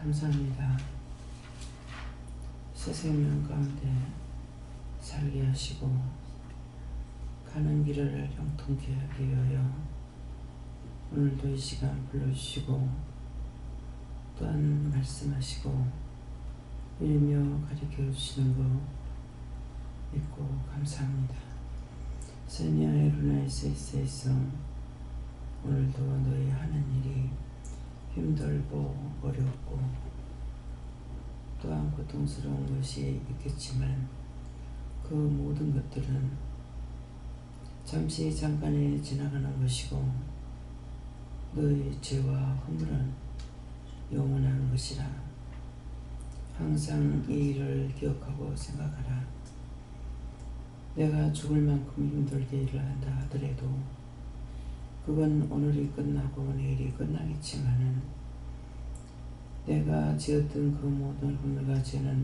감사합니다. 새 생명 가운데 살게 하시고 가는 길을 형통케 하기 위하여 오늘도 이 시간 불러주시고 또한 말씀하시고 일며 가르쳐 주시는 거 믿고 감사합니다. 세니아의 루나이세이세이서 오늘도 너희 하는 일이 힘들고 어렵고 또한 고통스러운 것이 있겠지만 그 모든 것들은 잠시 잠깐에 지나가는 것이고 너희 죄와 허물은 영원한 것이라. 항상 이 일을 기억하고 생각하라. 내가 죽을 만큼 힘들게 일을 한다 하더라도 그건 오늘이 끝나고 내일이 끝나겠지만은 내가 지었던 그 모든 허물과 죄는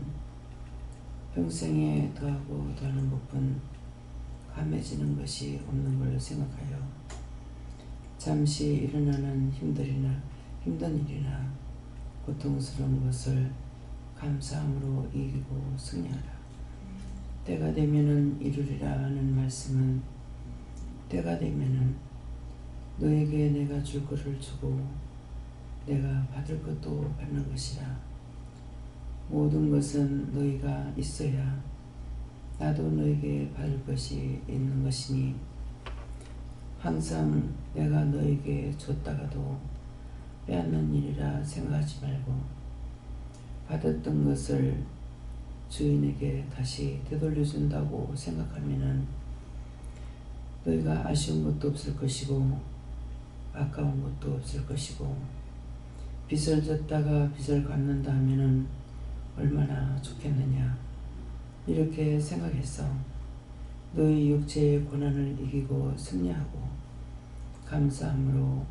평생에 더하고 더하는 것뿐 감해지는 것이 없는 걸 생각하여 잠시 일어나는 힘든 일이나 고통스러운 것을 감사함으로 이기고 승리하라. 때가 되면은 이루리라 하는 말씀은 때가 되면은 너에게 내가 줄 것을 주고 내가 받을 것도 받는 것이라. 모든 것은 너희가 있어야 나도 너에게 받을 것이 있는 것이니 항상 내가 너에게 줬다가도 빼앗는 일이라 생각하지 말고 받았던 것을 주인에게 다시 되돌려준다고 생각하면은 너희가 아쉬운 것도 없을 것이고 아까운 것도 없을 것이고 빚을 졌다가 빚을 갚는다 하면은 얼마나 좋겠느냐 이렇게 생각해서 너희 육체의 고난을 이기고 승리하고 감사함으로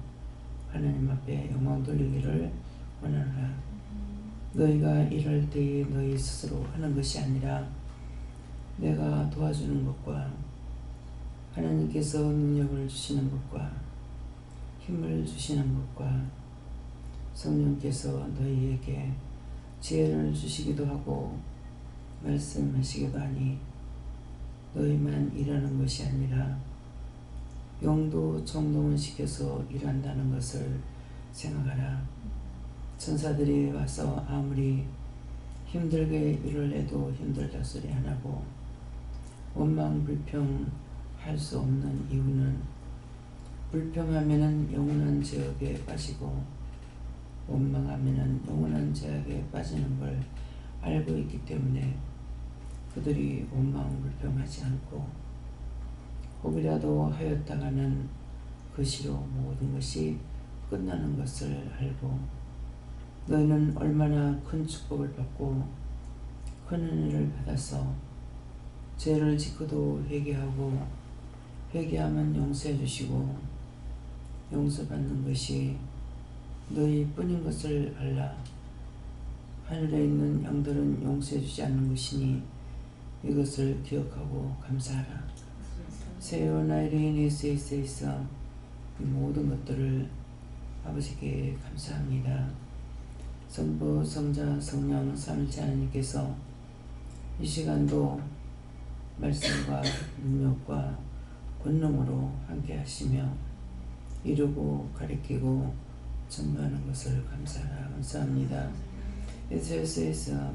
하나님 앞에 영광 돌리기를 원하노라. 너희가 이럴 때에 너희 스스로 하는 것이 아니라 내가 도와주는 것과 하나님께서 능력을 주시는 것과 힘을 주시는 것과 성령께서 너희에게 지혜를 주시기도 하고 말씀하시기도 하니 너희만 일하는 것이 아니라 영도 총동원 시켜서 일한다는 것을 생각하라. 천사들이 와서 아무리 힘들게 일을 해도 힘들다 소리 안 하고 원망 불평할 수 없는 이유는 불평하면은 영원한 죄악에 빠지고 원망하면은 영원한 죄악에 빠지는 걸 알고 있기 때문에 그들이 원망 불평하지 않고 혹이라도 하였다가는 그 시로 모든 것이 끝나는 것을 알고 너희는 얼마나 큰 축복을 받고 큰 은혜를 받아서 죄를 짓고도 회개하고 회개하면 용서해 주시고 용서받는 것이 너희뿐인 것을 알라. 하늘에 있는 양들은 용서해 주지 않는 것이니 이것을 기억하고 감사하라. 세요나이레니세이세이서 이 모든 것들을 아버지께 감사합니다. 성부, 성자, 성령, 삼위일체 하나님께서 이 시간도 말씀과 능력과 권능으로 함께 하시며 이루고 가리키고 전도하는 것을 감사합니다. 예수에서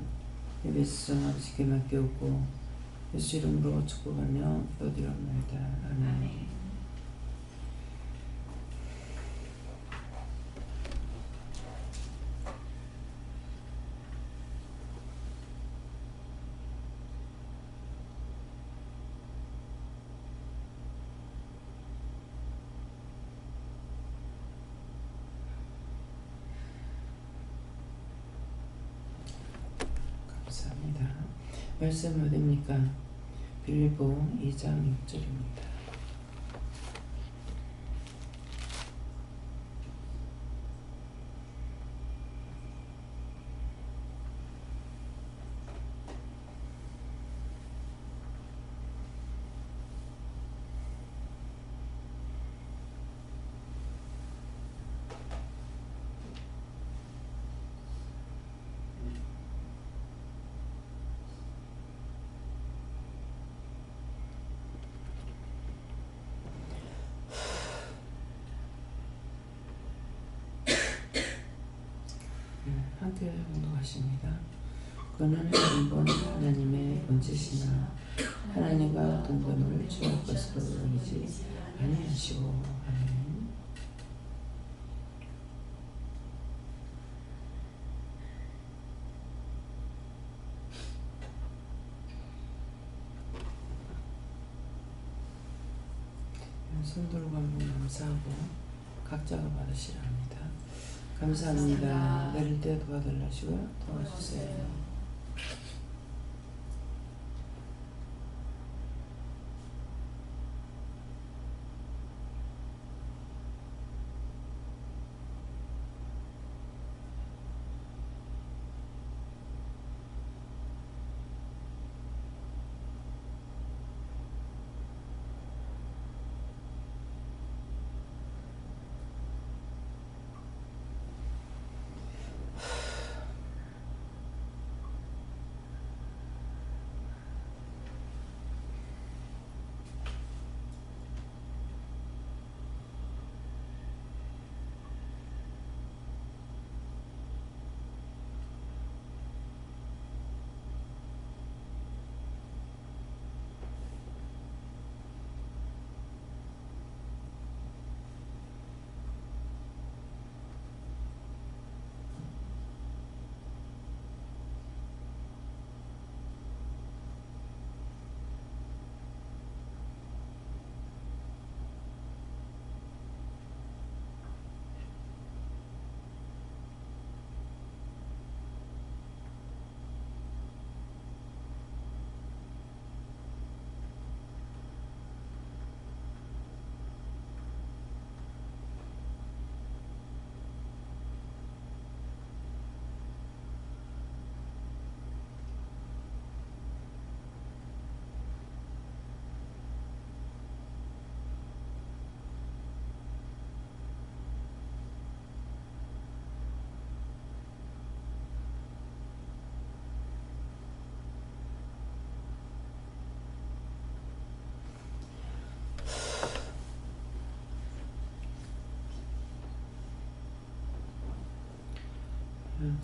예배 수정 아버지께 맡겨오고 예수 이름으로 축복하며 기도드립니다. 아멘. 감사합니다. 말씀 어디입니까? 빌립보 2장 6절입니다. 그는 근본 하나님의 본체시나 하나님과 동등을 취할 것으로 여기지 아니하시고. 아멘. 손들고 한번 감사하고 각자가 받으시라 합니다. 감사합니다. 내릴 때 도와달라시고 도와주세요.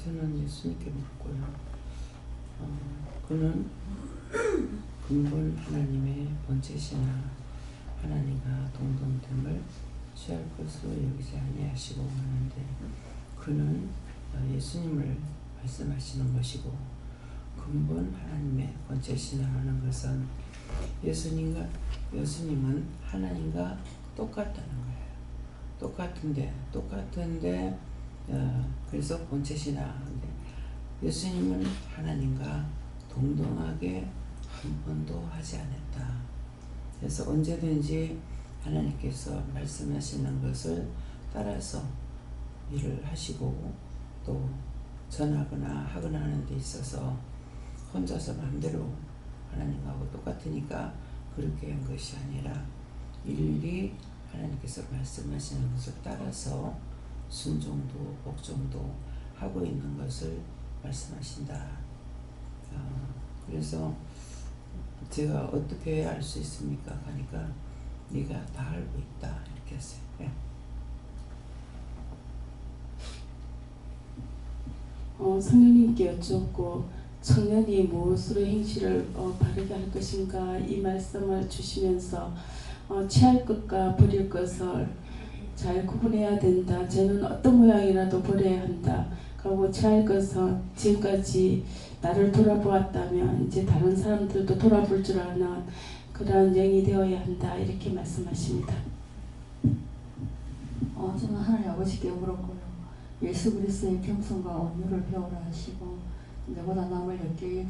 저는 예수님께 묻고요. 그는 근본 하나님의 본체시나 하나님과 동등됨을 취할 것으로 여기지 아니하시고 하는데, 그는 예수님을 말씀하시는 것이고, 근본 하나님의 본체시나 하는 것은 예수님은 하나님과 똑같다는 거예요. 똑같은데 그래서 본체시나. 예수님은 하나님과 동등하게 한 번도 하지 않았다. 그래서 언제든지 하나님께서 말씀하시는 것을 따라서 일을 하시고, 또 전하거나 하거나 하는 데 있어서 혼자서 마음대로 하나님하고 똑같으니까 그렇게 한 것이 아니라 일일이 하나님께서 말씀하시는 것을 따라서 순종도 복종도 하고 있는 것을 말씀하신다. 그래서 제가 어떻게 알 수 있습니까? 하니까 네가 다 알고 있다, 이렇게 했어요. 네. 성령님께 여쭙고 청년이 무엇으로 행실을 바르게 할 것인가, 이 말씀을 주시면서 취할 것과 버릴 것을 잘 구분해야 된다. 저는 어떤 모양이라도 버려야 한다. 그리고 취할 것은 지금까지 나를 돌아보았다면 이제 다른 사람들도 돌아볼 줄 아는 그러한 영이 되어야 한다, 이렇게 말씀하십니다. 저는 하나님 아버지께 물었고요. 예수 그리스도의 겸손과 온유를 배우라 하시고, 내보다 남을 낮게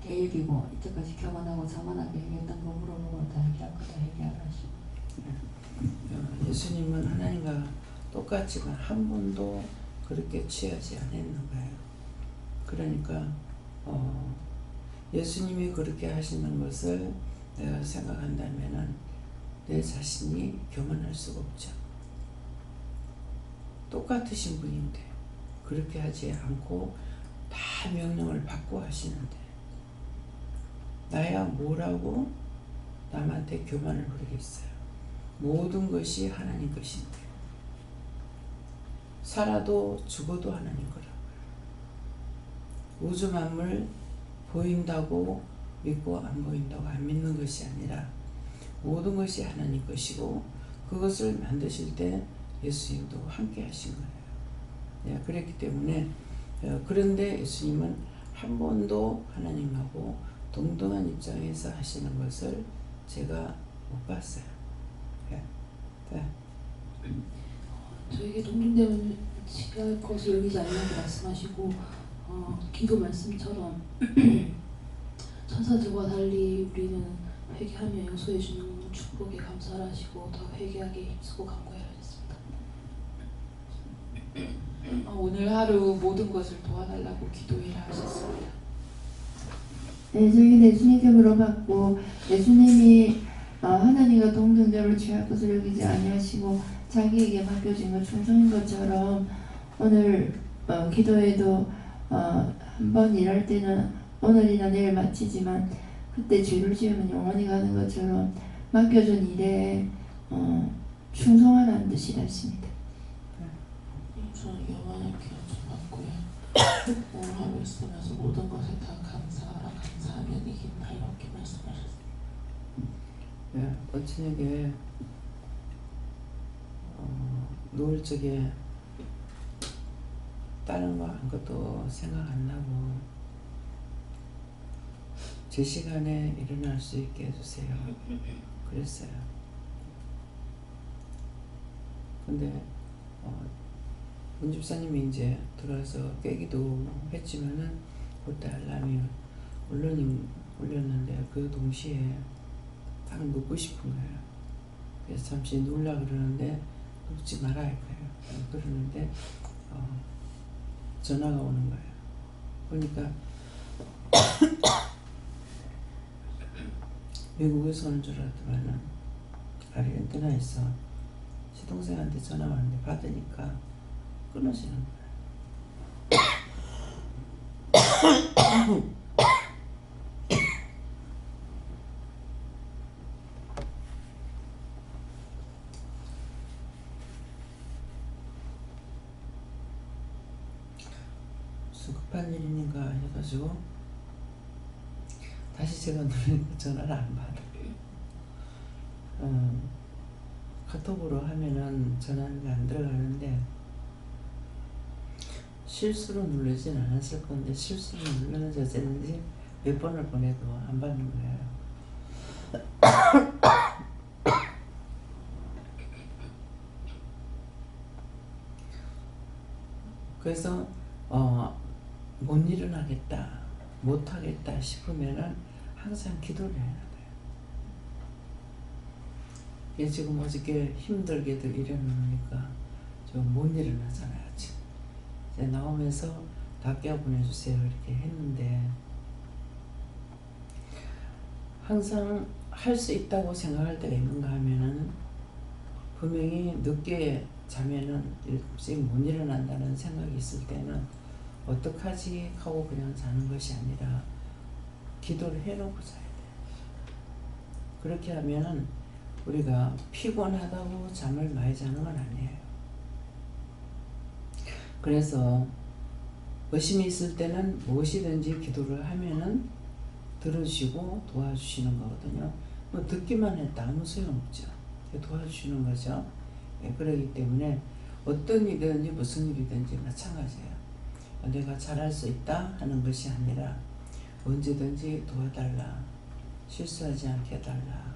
여기고 이때까지 교만하고 자만하게 행했던 거 물어보고 다 해결할 거다 해결하라 하시고. 예수님은 하나님과 똑같지만 한 번도 그렇게 취하지 않았는 거예요. 그러니까 예수님이 그렇게 하시는 것을 내가 생각한다면은 내 자신이 교만할 수가 없죠. 똑같으신 분인데 그렇게 하지 않고 다 명령을 받고 하시는데 나야 뭐라고 남한테 교만을 부리겠어요. 모든 것이 하나님 것인데 살아도 죽어도 하나님 거라고요. 우주 만물 보인다고 믿고 안 보인다고 안 믿는 것이 아니라 모든 것이 하나님 것이고 그것을 만드실 때 예수님도 함께 하신 거예요. 그랬기 때문에 그런데 예수님은 한 번도 하나님하고 동등한 입장에서 하시는 것을 제가 못 봤어요. 저에게 동등됨은 지가 것을 여기지 않는다고 말씀하시고 기도 말씀처럼 천사들과 달리 우리는 회개하며 용서해 주는 축복에 감사를 하시고 더 회개하게 힘쓰고 간구해야 하겠습니다. 오늘 하루 모든 것을 도와달라고 기도해라 하셨습니다. 네, 저희는 예수님께 물어봤고 예수님이 하나님과 동등됨을 취할 것을 여기지 아니하시고 자기에게 맡겨진 것 충성인 것처럼 오늘 기도에도 한 번 일할 때는 오늘이나 내일 마치지만 그때 죄를 지으면 영원히 가는 것처럼 맡겨준 일에 충성하라는 뜻이 있습니다. 저는 영원하게 받고요. 오늘 하루 있으면서 모든 것에 다 감사하라 감사하면 이긴다 이렇게 말씀하셨습니다. 어찌되게 노을 적에 다른 거 아무것도 생각 안 나고 제 시간에 일어날 수 있게 해주세요. 그랬어요. 근데 문 집사님이 이제 들어와서 깨기도 했지만은 그때 알람이 울렸는데 그 동시에 딱 눕고 싶은 거예요. 그래서 잠시 누우려고 그러는데 눕지 말아야 해요. 그러는데 전화가 오는 거예요. 그러니까 미국에서 오는 줄 알았더만은 아르헨티나에서 시동생한테 전화 왔는데 받으니까 끊어지는 거예요. 급한 일이니까 해가지고 다시 제가 누르니까 전화를 안 받아요. 카톡으로 하면은 전화가 안 들어가는데 실수로 누르진 않았을 건데 실수로 누르는지 어쨌는지 몇 번을 보내도 안 받는 거예요. 그래서 못 일어나겠다, 못 하겠다 싶으면은 항상 기도를 해야 돼요. 이게 지금 어저께 힘들게도 일어나니까 좀 못 일어나잖아요. 지금 이제 나오면서 다 깨워 보내주세요 이렇게 했는데 항상 할 수 있다고 생각할 때가 있는가 하면은 분명히 늦게 자면은 일찍 못 일어난다는 생각이 있을 때는 어떡하지 하고 그냥 자는 것이 아니라 기도를 해놓고 자야 돼요. 그렇게 하면은 우리가 피곤하다고 잠을 많이 자는 건 아니에요. 그래서 의심이 있을 때는 무엇이든지 기도를 하면은 들어주시고 도와주시는 거거든요. 뭐 듣기만 했다 아무 소용없죠. 도와주시는 거죠. 그러기 때문에 어떤 일이든지 무슨 일이든지 마찬가지예요. 내가 잘할 수 있다 하는 것이 아니라 언제든지 도와달라, 실수하지 않게 해달라,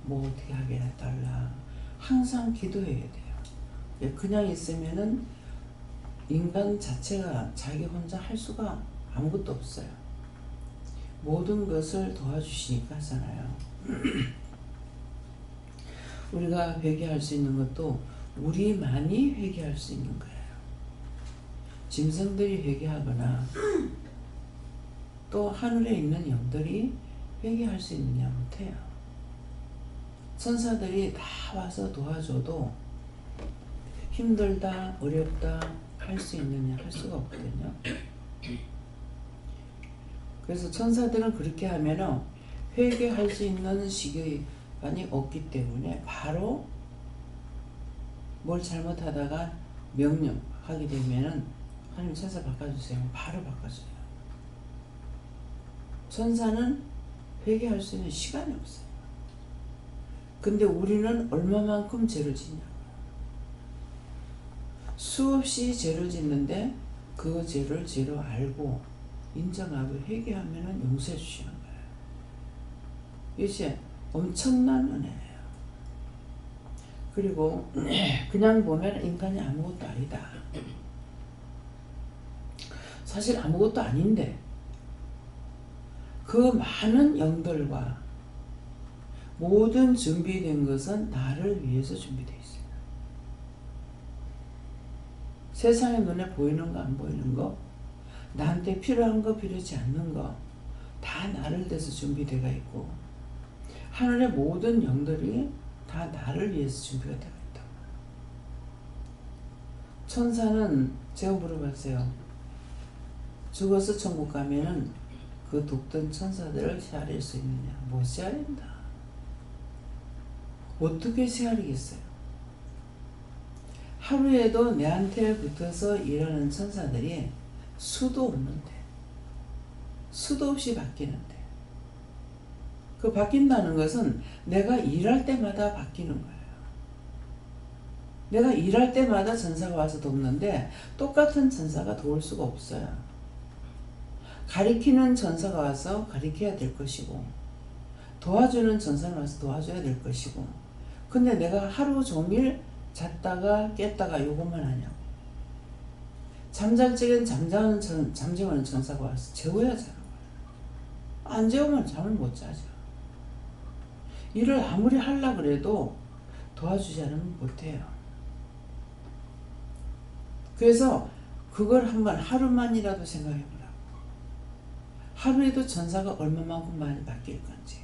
뭐 어떻게 하게 해달라 항상 기도해야 돼요. 그냥 있으면은 인간 자체가 자기 혼자 할 수가 아무것도 없어요. 모든 것을 도와주시니까 하잖아요. 우리가 회개할 수 있는 것도 우리만이 회개할 수 있는 거예요. 짐승들이 회개하거나 또 하늘에 있는 영들이 회개할 수 있느냐 못해요. 천사들이 다 와서 도와줘도 힘들다 어렵다 할 수 있느냐 할 수가 없거든요. 그래서 천사들은 그렇게 하면은 회개할 수 있는 시간이 없기 때문에 바로 뭘 잘못하다가 명령하게 되면은 하나님 천사 바꿔주세요. 바로 바꿔줘요. 천사는 회개할 수 있는 시간이 없어요. 근데 우리는 얼마만큼 죄를 짓냐. 수없이 죄를 짓는데 그 죄를 죄로 알고 인정하고 회개하면 용서해 주시는 거예요. 이것이 엄청난 은혜예요. 그리고 그냥 보면 인간이 아무것도 아니다. 사실 아무것도 아닌데 그 많은 영들과 모든 준비된 것은 나를 위해서 준비되어 있어요. 세상의 눈에 보이는 거 안 보이는 거, 나한테 필요한 거 필요하지 않는 거 다 나를 위해서 준비되어 있고 하늘의 모든 영들이 다 나를 위해서 준비가 되어 있다. 천사는 제가 물어봤어요. 죽어서 천국 가면은 그 돕던 천사들을 헤아릴 수 있느냐? 못 헤아린다. 어떻게 헤아리겠어요? 하루에도 내한테 붙어서 일하는 천사들이 수도 없는데, 수도 없이 바뀌는데, 그 바뀐다는 것은 내가 일할 때마다 바뀌는 거예요. 내가 일할 때마다 천사가 와서 돕는데 똑같은 천사가 도울 수가 없어요. 가리키는 천사가 와서 가리켜야 될 것이고 도와주는 천사가 와서 도와줘야 될 것이고, 근데 내가 하루 종일 잤다가 깼다가 요것만 하냐고. 잠잘 적엔 잠재우는 천사가 와서 재워야 자는 거예요. 안 재우면 잠을 못 자죠. 일을 아무리 하려고 그래도 도와주지 않으면 못해요. 그래서 그걸 한번 하루만이라도 생각해 보라고. 하루에도 천사가 얼마만큼 많이 바뀔 건지.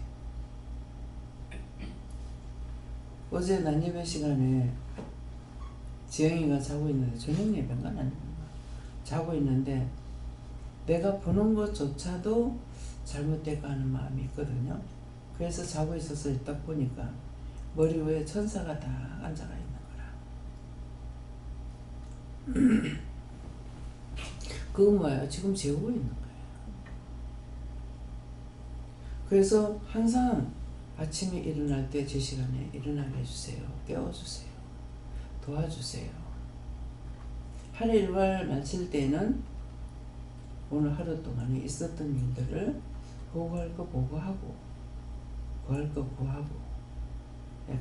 어제 낮예배 시간에 지영이가 자고 있는데, 저녁 예배인가 아닙니까? 자고 있는데 내가 보는 것조차도 잘못될까 하는 마음이 있거든요. 그래서 자고 있어서 딱 보니까 머리 위에 천사가 다 앉아가 있는 거라. 그거 뭐예요? 지금 재우고 있는 거예요. 그래서 항상 아침에 일어날 때 제 시간에 일어나게 해주세요. 깨워주세요. 도와주세요. 하루 일과를 마칠 때는 오늘 하루 동안에 있었던 일들을 보고할 거 보고하고, 구할 거 구하고,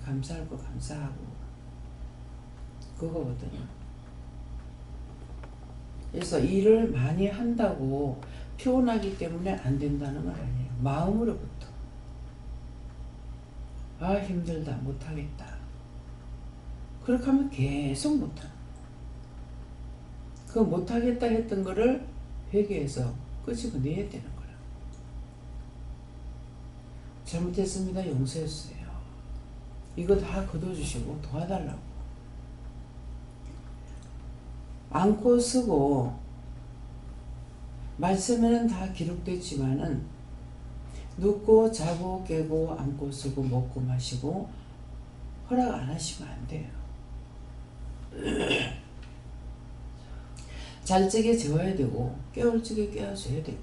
감사할 거 감사하고, 그거거든요. 그래서 일을 많이 한다고 피곤하기 때문에 안 된다는 건 아니에요. 마음으로부터 아 힘들다 못하겠다. 그렇게 하면 계속 못하는, 그 못하겠다 했던 거를 회개해서 끄집어내야 되는 거라. 잘못했습니다. 용서해주세요. 이거 다 걷어주시고 도와달라고. 앉고 서고 말씀에는 다 기록됐지만은 눕고 자고 깨고 앉고 서고 먹고 마시고 허락 안 하시면 안 돼요. 잘 적에 재워야 되고 깨울 적에 깨워줘야 되고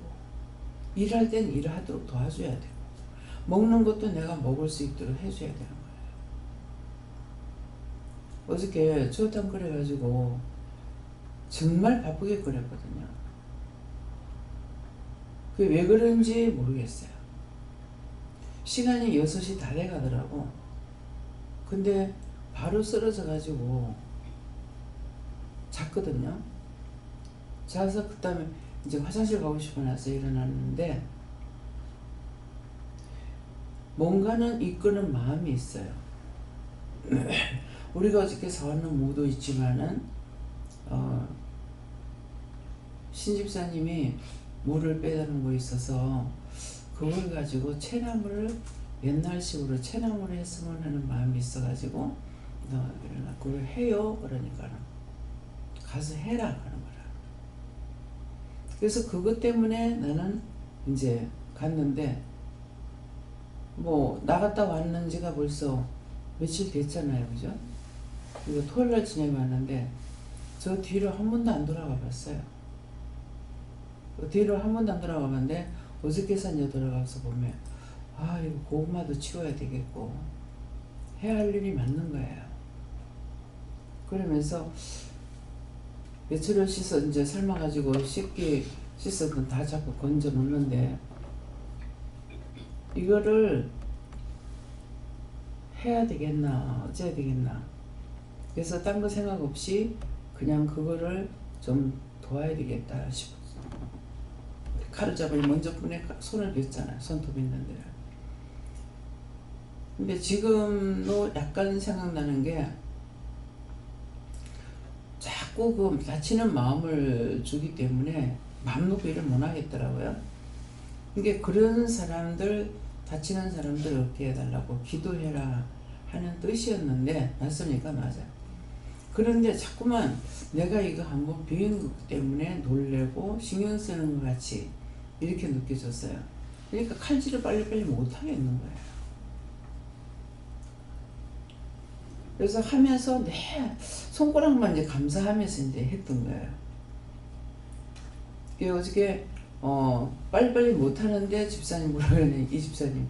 일할 땐 일하도록 도와줘야 되고 먹는 것도 내가 먹을 수 있도록 해줘야 되는 거예요. 어저께 추어탕 끓여가지고 정말 바쁘게 끓였거든요. 그게 왜 그런지 모르겠어요. 시간이 6시 다 돼가더라고. 근데 바로 쓰러져가지고 잤거든요. 자서 그 다음에 이제 화장실 가고 싶어 나서 일어났는데 뭔가는 이끄는 마음이 있어요. 우리가 어저께 사왔는 무도 있지만은 신집사님이 물을 빼다는 거 있어서 그걸 가지고 채나물을 옛날식으로 채나물을 했으면 하는 마음이 있어가지고 그걸 해요. 그러니까 가서 해라 하는 거라. 그래서 그것 때문에 나는 이제 갔는데 뭐 나갔다 왔는지가 벌써 며칠 됐잖아요. 그죠? 이거 토요일날 저녁에 왔는데 저 뒤로 한 번도 안 돌아가 봤어요. 그 뒤로 한 번도 안 돌아가 봤는데 어저께산 들어가서 보면 아 이거 고구마도 치워야 되겠고 해야 할 일이 많는 거예요. 그러면서 며칠을 씻어 이제 삶아가지고 씻어도 다 자꾸 건져 놓는데 이거를 해야 되겠나 어째야 되겠나 그래서 딴 거 생각 없이 그냥 그거를 좀 도와야 되겠다 싶었어. 칼을 잡으니 먼저 분에 손을 댔잖아요. 손톱 있는 데를. 근데 지금도 약간 생각나는 게 자꾸 그 다치는 마음을 주기 때문에 마음 놓고 일을 못 하겠더라고요. 이게 그런 사람들, 다치는 사람들 어떻게 해달라고 기도해라 하는 뜻이었는데 맞습니까? 맞아요. 그런데 자꾸만 내가 이거 한번 배운 것 때문에 놀래고 신경 쓰는 것 같이 이렇게 느껴졌어요. 그러니까 칼질을 빨리빨리 못 하겠는 거예요. 그래서 하면서 내 손가락만 이제 감사하면서 이제 했던 거예요. 이게 어저께 빨리빨리 못 하는데 집사님 뭐라 그러냐, 이 집사님.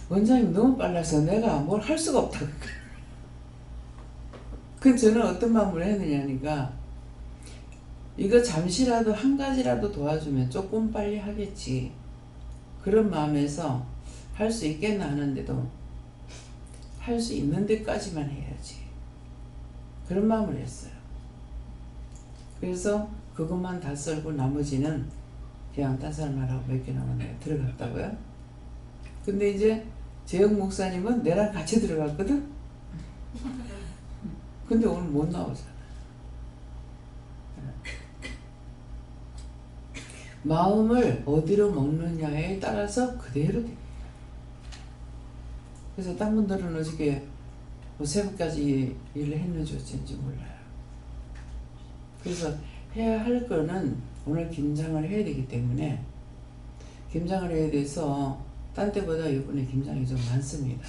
원장님 너무 빨라서 내가 뭘 할 수가 없다고. 그 저는 어떤 마음으로 했느냐니까 이거 잠시라도 한 가지라도 도와주면 조금 빨리 하겠지. 그런 마음에서 할 수 있겠나 하는데도 할 수 있는 데까지만 해야지. 그런 마음을 했어요. 그래서 그것만 다 썰고 나머지는 그냥 딴 사람하고 몇 개 남았네 들어갔다고요. 근데 이제 재영 목사님은 내랑 같이 들어갔거든. 근데 오늘 못 나오잖아. 마음을 어디로 먹느냐에 따라서 그대로 돼. 그래서 딴 분들은 어저께 뭐 새벽까지 일을 했는지 어쩐지 몰라요. 그래서 해야 할 거는 오늘 김장을 해야 되기 때문에 김장을 해야 돼서 딴 때보다 이번에 김장이 좀 많습니다.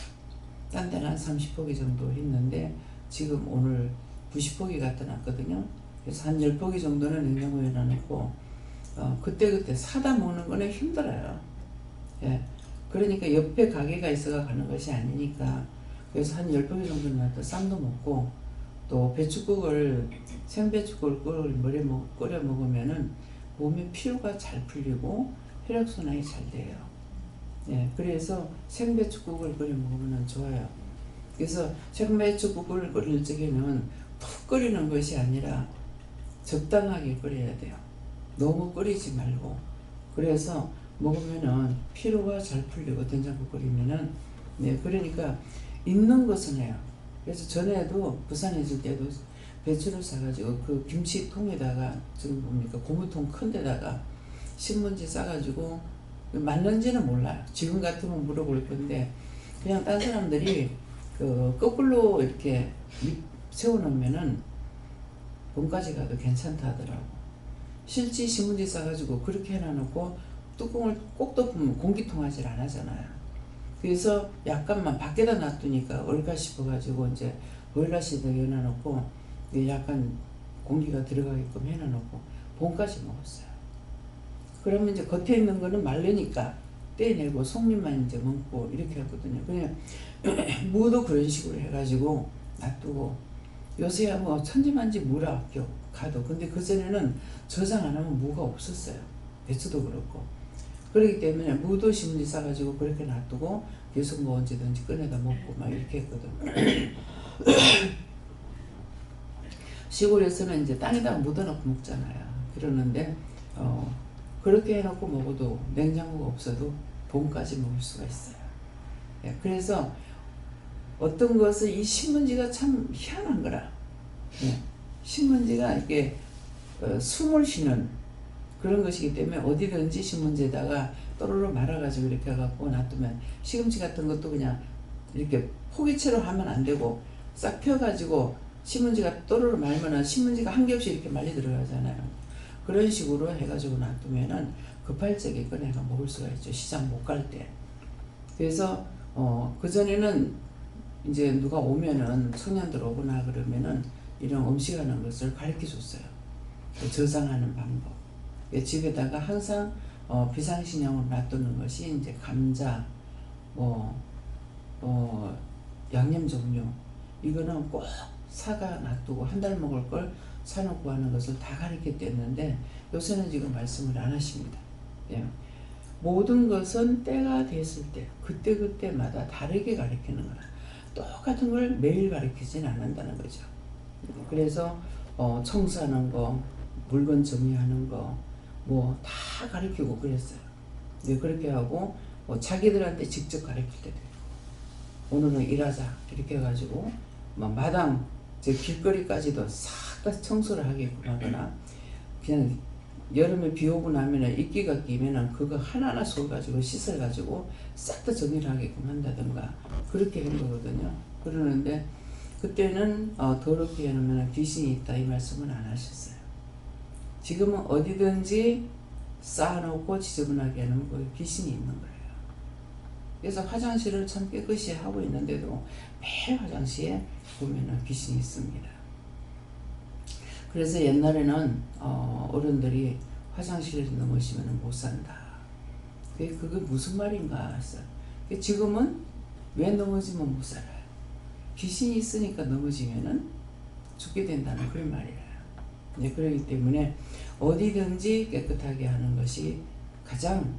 딴 때는 한 30포기 정도 했는데 지금 오늘 90포기 갖다 놨거든요. 그래서 한 10포기 정도는 냉장고에 놔놓고 그때그때 사다 먹는 거는 힘들어요. 예. 그러니까 옆에 가게가 있어가 가는 것이 아니니까 그래서 한 10포기 정도 놔둬 쌈도 먹고 또 배추국을 생배추국을 끓여 먹으면은 몸에 피로가 잘 풀리고 혈액순환이 잘 돼요. 예. 그래서 생배추국을 끓여 먹으면 좋아요. 그래서 생배추국을 끓일 적에는 푹 끓이는 것이 아니라 적당하게 끓여야 돼요. 너무 끓이지 말고. 그래서 먹으면은 피로가 잘 풀리고 된장국 끓이면은 네 그러니까 있는 것은 해요. 그래서 전에도 부산에 있을 때도 배추를 사가지고 그 김치통에다가 지금 뭡니까 고무통 큰 데다가 신문지 싸가지고 맞는지는 몰라요. 지금 같으면 물어볼 건데 그냥 딴 사람들이 그 거꾸로 이렇게 세워놓으면은 봄까지 가도 괜찮다 하더라고. 실제 신문지 싸가지고 그렇게 해놔놓고 뚜껑을 꼭 덮으면 공기통하질 안 하잖아요. 그래서 약간만 밖에다 놔두니까 얼까 싶어가지고 이제 보일러실에 열어놓고 약간 공기가 들어가게끔 해놔놓고 봄까지 먹었어요. 그러면 이제 겉에 있는 거는 말르니까 떼내고 속잎만 이제 먹고 이렇게 하거든요. 그냥 무도 그런 식으로 해가지고 놔두고 요새야 뭐 천지만지 무라 가도 근데 그전에는 저장 안 하면 무가 없었어요. 배추도 그렇고 그렇기 때문에 무도 신문지 싸가지고 그렇게 놔두고 계속 뭐 언제든지 꺼내다 먹고 막 이렇게 했거든. 시골에서는 이제 땅에다 묻어놓고 먹잖아요. 그러는데 그렇게 해놓고 먹어도 냉장고가 없어도 봄까지 먹을 수가 있어요. 예, 그래서 어떤 것은 이 신문지가 참 희한한 거라. 예, 신문지가 이게 숨을 쉬는 그런 것이기 때문에 어디든지 신문지에다가 또르르 말아가지고 이렇게 해갖고 놔두면 시금치 같은 것도 그냥 이렇게 포기채로 하면 안 되고 싹 펴가지고 신문지가 또르르 말면은 신문지가 한 개 없이 이렇게 말리 들어가잖아요. 그런 식으로 해가지고 놔두면은 급할 적에 꺼내가 먹을 수가 있죠. 시장 못 갈 때. 그래서 그전에는 이제 누가 오면은 청년들 오거나 그러면은 이런 음식하는 것을 가르쳐 줬어요. 저장하는 방법. 집에다가 항상 비상식량으로 놔두는 것이 이제 감자, 양념 종류, 이거는 꼭 사가 놔두고 한 달 먹을 걸 사놓고 하는 것을 다 가르쳤댔는데 요새는 지금 말씀을 안 하십니다. 예. 모든 것은 때가 됐을 때 그때마다 다르게 가르치는 거라. 똑같은 걸 매일 가르치진 않는다는 거죠. 그래서 청소하는 거, 물건 정리하는 거 뭐 다 가르치고 그랬어요. 네, 그렇게 하고 자기들한테 직접 가르칠 때도 있고, 오늘은 일하자 이렇게 해가지고 마당 길거리까지도 싹 다 청소를 하게끔 하거나, 그냥 여름에 비 오고 나면은 이끼가 끼면은 그거 하나하나 솔가지고 씻어가지고 싹 다 정리를 하게끔 한다든가 그렇게 한 거거든요. 그러는데 그때는 더럽게 해놓으면 귀신이 있다 이 말씀은 안 하셨어요. 지금은 어디든지 쌓아놓고 지저분하게 해놓으면 거기 귀신이 있는 거예요. 그래서 화장실을 참 깨끗이 하고 있는데도 매일 화장실에 보면은 귀신이 있습니다. 그래서 옛날에는 어른들이 화장실에 넘어지면 못 산다. 그게 무슨 말인가 했어요. 지금은 왜 넘어지면 못 살아요? 귀신이 있으니까 넘어지면은 죽게 된다는 그런 말이에요. 네, 그렇기 때문에 어디든지 깨끗하게 하는 것이 가장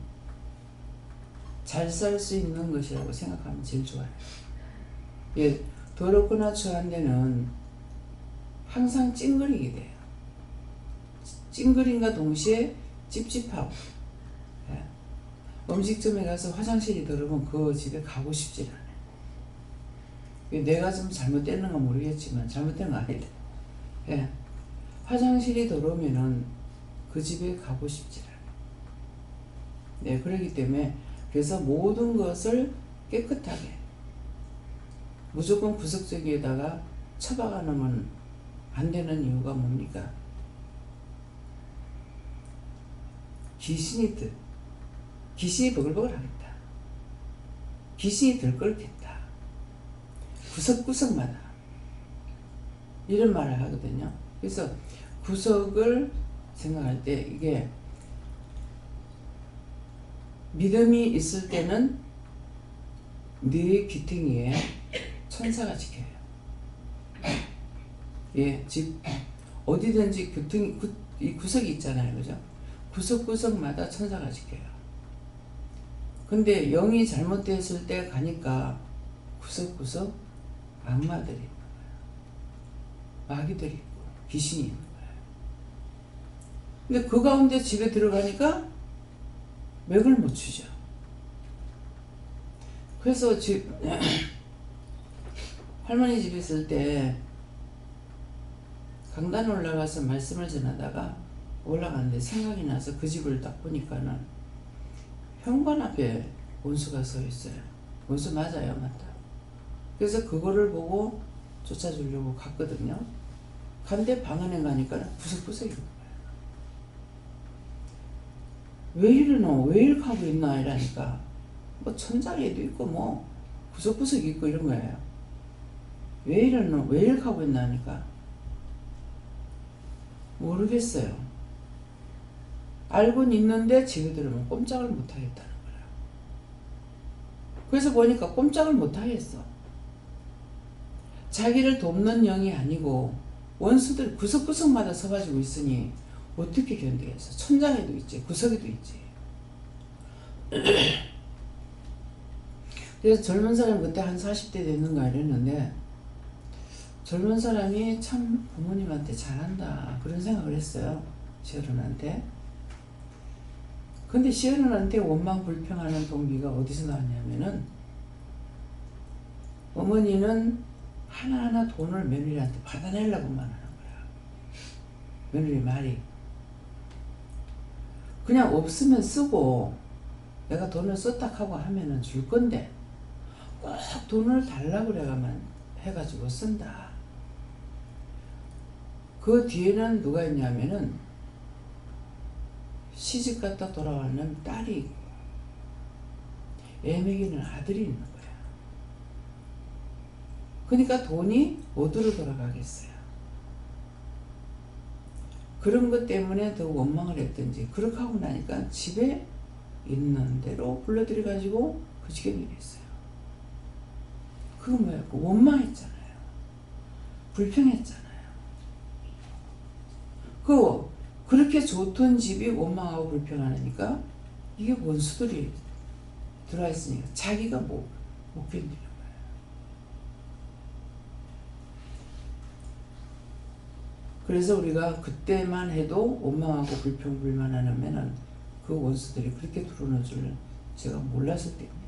잘 살 수 있는 것이라고 생각하면 제일 좋아요. 예, 더럽거나 추한 데는 항상 찡그리게 돼요. 찡그림과 동시에 찝찝하고, 예. 음식점에 가서 화장실이 더러우면 그 집에 가고 싶지 않아요. 내가 좀 잘못됐는 건 모르겠지만 잘못된 건 아니다. 예. 화장실이 더러우면은 그 집에 가고 싶지 않아요. 네, 그렇기 때문에 그래서 모든 것을 깨끗하게 무조건 구석저기에다가 처박아 놓으면 안 되는 이유가 뭡니까? 귀신이 버글버글 하겠다. 귀신이 들끓겠다. 구석구석마다 이런 말을 하거든요. 그래서 구석을 생각할 때 이게 믿음이 있을 때는 네 귀퉁이에 천사가 지켜요. 예, 집 어디든지 이 구석이 있잖아요, 그죠? 구석구석마다 천사가 지켜요. 근데 영이 잘못됐을 때 가니까 구석구석 악마들이 있는 거예요. 마귀들이 있고 귀신이 있는 거예요. 근데 그 가운데 집에 들어가니까 맥을 못 추죠. 그래서 할머니 집에 있을 때 강단 올라가서 말씀을 전하다가 올라가는데 생각이 나서 그 집을 딱 보니까는 현관 앞에 원수가 서 있어요. 원수 맞아요, 맞다. 그래서 그거를 보고 쫓아주려고 갔거든요. 간데 방 안에 가니까 구석구석인 거예요. 왜 이러노? 왜 이렇게 하고 있나? 이러니까 뭐 천장에도 있고 뭐 구석구석 있고 이런 거예요. 왜 이러노? 왜 이렇게 하고 있나? 하니까 모르겠어요. 알고는 있는데 집에 들어오면 꼼짝을 못 하겠다는 거야. 그래서 보니까 꼼짝을 못 하겠어. 자기를 돕는 영이 아니고 원수들 구석구석마다 서가지고 있으니 어떻게 견디겠어? 천장에도 있지, 구석에도 있지. 그래서 젊은 사람 그때 한 40대 됐는가 이랬는데 젊은 사람이 참 부모님한테 잘한다 그런 생각을 했어요. 시어른한테. 근데 시어른한테 원망 불평하는 동기가 어디서 나왔냐면은 어머니는 하나하나 돈을 며느리한테 받아내려고만 하는 거야. 며느리 말이. 그냥 없으면 쓰고 내가 돈을 썼다 하고 하면은 줄 건데 꼭 돈을 달라고 그래가만 해가지고 쓴다. 그 뒤에는 누가 있냐면은 시집 갔다 돌아오는 딸이 있고 애 먹이는 아들이 있는 거야. 그러니까 돈이 어디로 돌아가겠어요. 그런 것 때문에 더 원망을 했든지 그렇게 하고 나니까 집에 있는 대로 불러들여가지고 그 지경이 됐어요. 그거 뭐였고 원망했잖아요. 불평했잖아요. 그렇게 좋던 집이 원망하고 불평하니까 이게 원수들이 들어와 있으니까 자기가 못 견디는 거예요. 그래서 우리가 그때만 해도 원망하고 불평 불만하면은 그 원수들이 그렇게 들어오는 줄 제가 몰랐을 때입니다.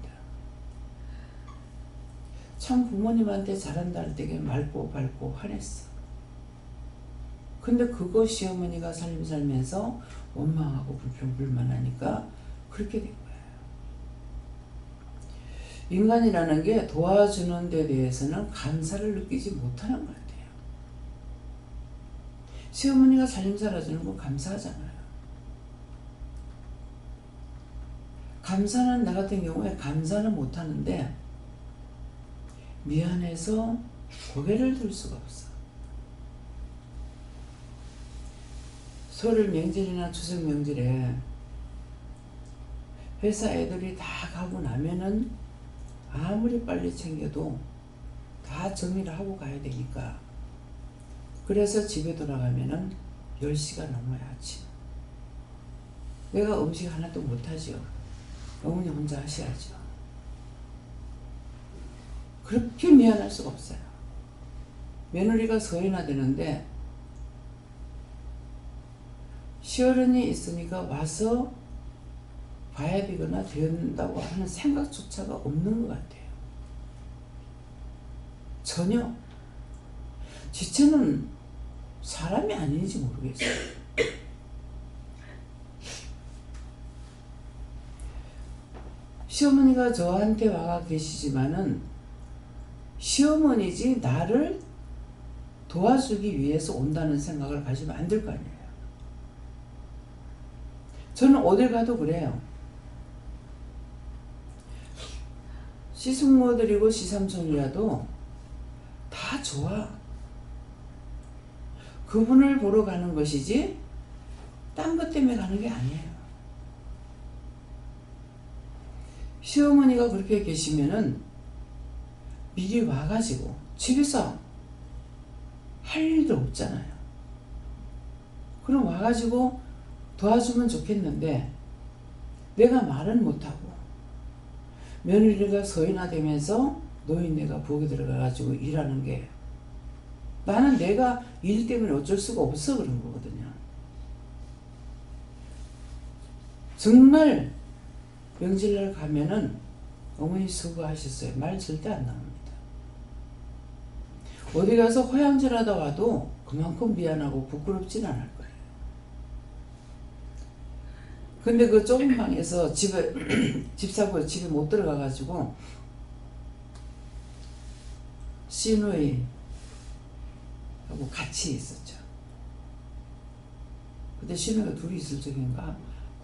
참 부모님한테 잘한다 할 때게 맑고 밝고 화냈어. 근데 그거 시어머니가 살림 살면서 원망하고 불평 불만하니까 그렇게 된 거예요. 인간이라는 게 도와주는 데 대해서는 감사를 느끼지 못하는 것 같아요. 시어머니가 살림 살아주는 거 감사하잖아요. 감사는 나 같은 경우에 감사는 못하는데 미안해서 고개를 들 수가 없어. 설을 명절이나 추석 명절에 회사 애들이 다 가고 나면은 아무리 빨리 챙겨도 다 정리를 하고 가야 되니까 그래서 집에 돌아가면은 10시가 넘어야 아침. 내가 음식 하나도 못하죠. 어머니 혼자 하셔야죠. 그렇게 미안할 수가 없어요. 며느리가 서해나 되는데 시어른이 있으니까 와서 봐야 되거나 된다고 하는 생각조차가 없는 것 같아요. 전혀. 지체는 사람이 아닌지 모르겠어요. 시어머니가 저한테 와가 계시지만은 시어머니지 나를 도와주기 위해서 온다는 생각을 가지면 안 될 거 아니에요. 저는 어딜 가도 그래요. 시숙모들이고 시삼촌이라도 다 좋아. 그분을 보러 가는 것이지 딴 것 때문에 가는 게 아니에요. 시어머니가 그렇게 계시면은 미리 와가지고 집에서 할 일도 없잖아요. 그럼 와가지고 도와주면 좋겠는데 내가 말은 못하고 며느리가 서인화 되면서 노인네가 부엌에 들어가가지고 일하는 게 나는 내가 일 때문에 어쩔 수가 없어 그런 거거든요. 정말 명절날 가면은 어머니 수고하셨어요. 말 절대 안 나옵니다. 어디 가서 허양질하다 와도 그만큼 미안하고 부끄럽진 않을 거예요. 근데 그 좁은 방에서 집 사고 집에 못 들어가가지고 시누이 하고 같이 있었죠. 그때 시누이가 둘이 있을 적인가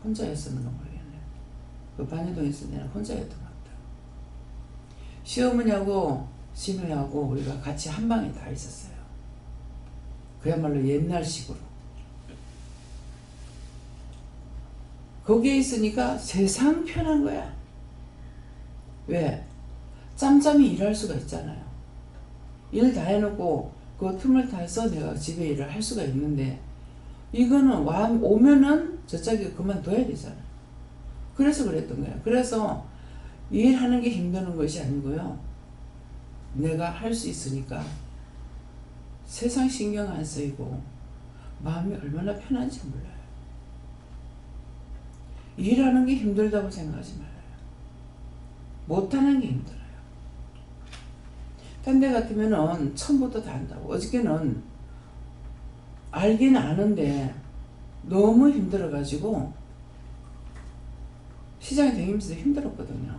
혼자였었는가 모르겠네요. 그 반여동에 있을 때는 혼자였던 것 같아요. 시어머니하고 시누이하고 우리가 같이 한 방에 다 있었어요. 그야말로 옛날식으로. 거기에 있으니까 세상 편한 거야. 왜? 짬짬이 일할 수가 있잖아요. 일 다 해놓고 그 틈을 타서 내가 집에 일을 할 수가 있는데 이거는 오면은 저쪽에 그만둬야 되잖아요. 그래서 그랬던 거예요. 그래서 일하는 게 힘드는 것이 아니고요. 내가 할 수 있으니까 세상 신경 안 쓰이고 마음이 얼마나 편한지 몰라요. 일하는 게 힘들다고 생각하지 말아요. 못하는 게 힘들어요. 딴 데 같으면은 처음부터 다 한다고. 어저께는 알긴 아는데 너무 힘들어가지고 시장에 다니면서 힘들었거든요.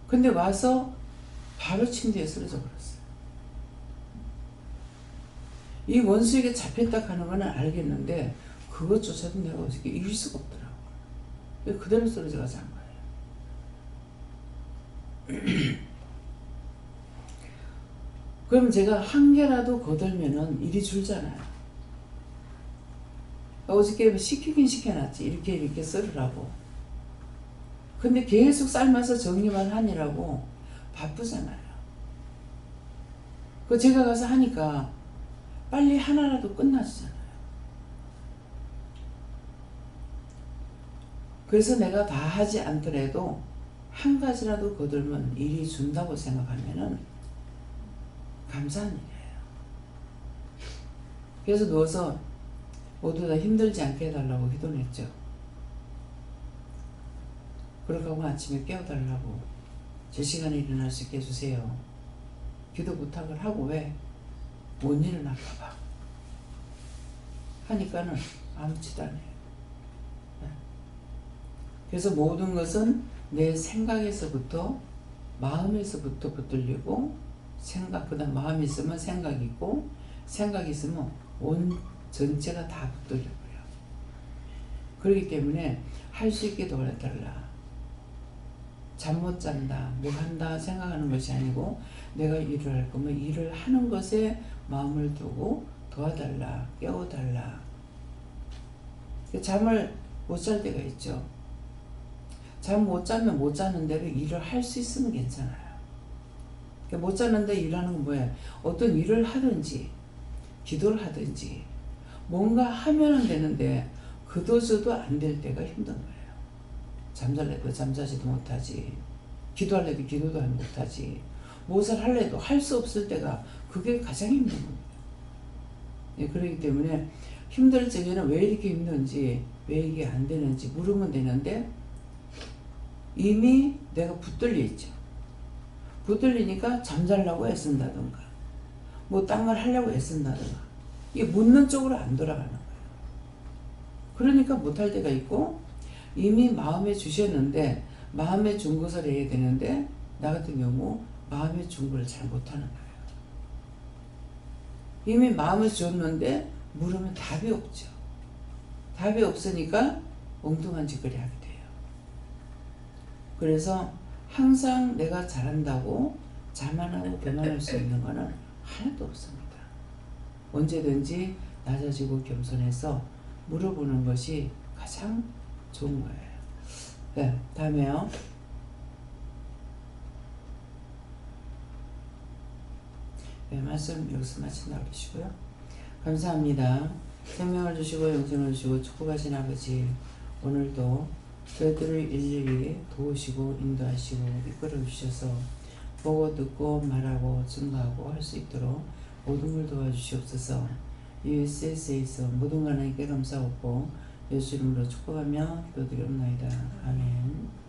근데 와서 바로 침대에 쓰러져 버렸어요. 이 원수에게 잡혔다 하는 건 알겠는데 그것조차도 내가 어저께 이길 수가 없더라고요. 그대로 쓰러져 가서 한 거예요. 그럼 제가 한 개라도 거들면은 일이 줄잖아요. 어저께 시키긴 시켜놨지. 이렇게 썰으라고. 근데 계속 삶아서 정리만 하느라고 바쁘잖아요. 그 제가 가서 하니까 빨리 하나라도 끝나주잖아요. 그래서 내가 다 하지 않더라도 한 가지라도 거들면 일이 준다고 생각하면은 감사한 일이에요. 그래서 누워서 모두 다 힘들지 않게 해달라고 기도를 했죠. 그렇게 하고 아침에 깨워달라고 제 시간에 일어날 수 있게 해주세요. 기도 부탁을 하고 왜? 못 일어날까봐 하니까는 아무렇지도 않아요. 네. 그래서 모든 것은 내 생각에서부터 마음에서부터 붙들리고 생각, 그 다음 마음이 있으면 생각이 있고 생각이 있으면 온 전체가 다 붙들려버려. 그렇기 때문에 할 수 있게 도와달라. 잠 못 잔다, 뭐 한다 생각하는 것이 아니고 내가 일을 할 거면 일을 하는 것에 마음을 두고 도와달라, 깨워달라. 잠을 못 잘 때가 있죠. 잠 못 자면 못 자는 대로 일을 할 수 있으면 괜찮아요. 못 자는데 일하는 건 뭐야? 어떤 일을 하든지 기도를 하든지 뭔가 하면은 되는데 그도저도 안 될 때가 힘든 거예요. 잠잘래도 잠자지도 못하지. 기도할래도 기도도 못하지. 무엇을 할래도 할 수 없을 때가 그게 가장 힘든 겁니다. 예, 그렇기 때문에 힘들 적에는 왜 이렇게 힘든지 왜 이게 안 되는지 물으면 되는데 이미 내가 붙들려 있죠. 붙들리니까 잠자려고 애쓴다든가 뭐 딴 걸 하려고 애쓴다든가 이게 묻는 쪽으로 안 돌아가는 거예요. 그러니까 못할 때가 있고 이미 마음에 주셨는데 마음에 준 것을 해야 되는데 나 같은 경우 마음에 준 걸 잘 못하는 거예요. 이미 마음을 줬는데 물으면 답이 없죠. 답이 없으니까 엉뚱한 짓거리 하게 돼요. 그래서 항상 내가 잘한다고 자만하고 배만할 수 있는 거는 하나도 없습니다. 언제든지 낮아지고 겸손해서 물어보는 것이 가장 좋은 거예요. 네, 다음에요. 네, 말씀 여기서 마친다고 그러시고요. 감사합니다. 생명을 주시고 영생을 주시고 축복하신 아버지, 오늘도 저희들을 일일이 도우시고 인도하시고 이끌어 주셔서 보고 듣고 말하고 증거하고 할 수 있도록 모든 걸 도와주시옵소서. USS에서 모든 하나님께 감사하고 예수 이름으로 축복하며 기도드리옵나이다. 아멘.